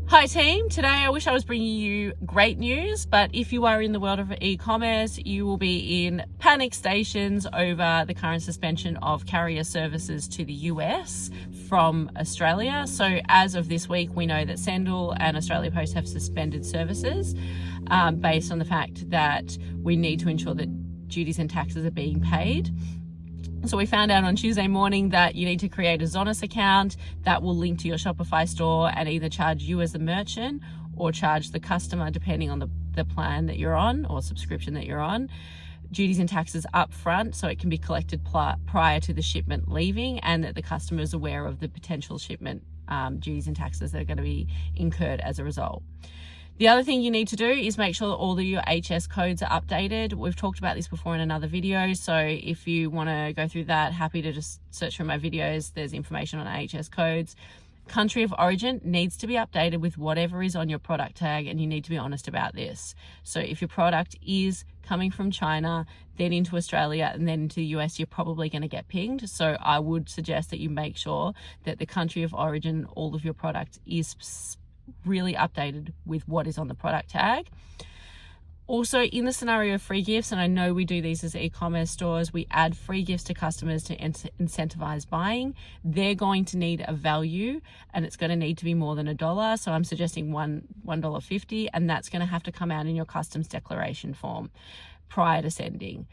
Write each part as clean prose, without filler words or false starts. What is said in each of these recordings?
Hi team, today I wish I was bringing you great news, but if you are in the world of e-commerce, you will be in panic stations over the current suspension of carrier services to the US from Australia. So as of this week, we know that Sendle and Australia Post have suspended services based on the fact that we need to ensure that duties and taxes are being paid. So we found out on Tuesday morning that you need to create a Zonus account that will link to your Shopify store and either charge you as a merchant or charge the customer, depending on the plan that you're on or subscription that you're on, duties and taxes up front, so it can be collected prior to the shipment leaving, and that the customer is aware of the potential shipment duties and taxes that are going to be incurred as a result. The other thing you need to do is make sure that all of your HS codes are updated. We've talked about this before in another video, so if you want to go through that, happy to just search through my videos. There's information on HS codes. Country of origin needs to be updated with whatever is on your product tag, and you need to be honest about this. So if your product is coming from China, then into Australia, and then into the US, you're probably going to get pinged. So I would suggest that you make sure that the country of origin, all of your product, is really updated with what is on the product tag. Also, in the scenario of free gifts, and I know we do these as e-commerce stores, we add free gifts to customers to incentivize buying. They're going to need a value, and it's going to need to be more than $1. So I'm suggesting $1.50, and that's going to have to come out in your customs declaration form prior to sending.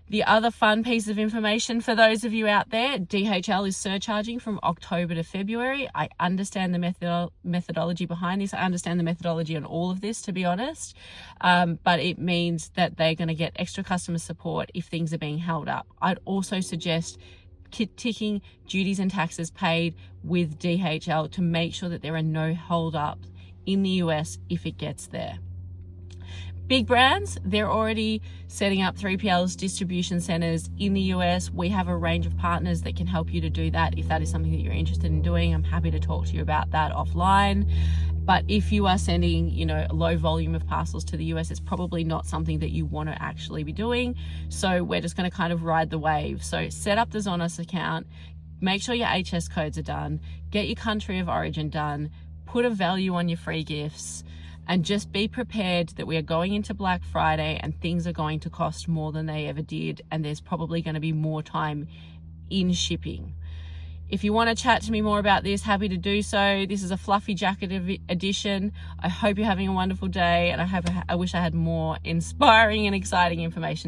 The other fun piece of information for those of you out there, DHL is surcharging from October to February. I understand the methodology behind this. I understand the methodology on all of this, to be honest. But it means that they're going to get extra customer support if things are being held up. I'd also suggest ticking duties and taxes paid with DHL to make sure that there are no hold-ups in the US if it gets there. Big brands, they're already setting up 3PL's distribution centers in the US. We have a range of partners that can help you to do that. If that is something that you're interested in doing, I'm happy to talk to you about that offline. But if you are sending, a low volume of parcels to the US, it's probably not something that you want to actually be doing. So we're just going to kind of ride the wave. So set up the Zonus account, make sure your HS codes are done, get your country of origin done, put a value on your free gifts, and just be prepared that we are going into Black Friday and things are going to cost more than they ever did, and there's probably going to be more time in shipping. If you want to chat to me more about this, happy to do so. This is a fluffy jacket edition. I hope you're having a wonderful day, and I wish I had more inspiring and exciting information.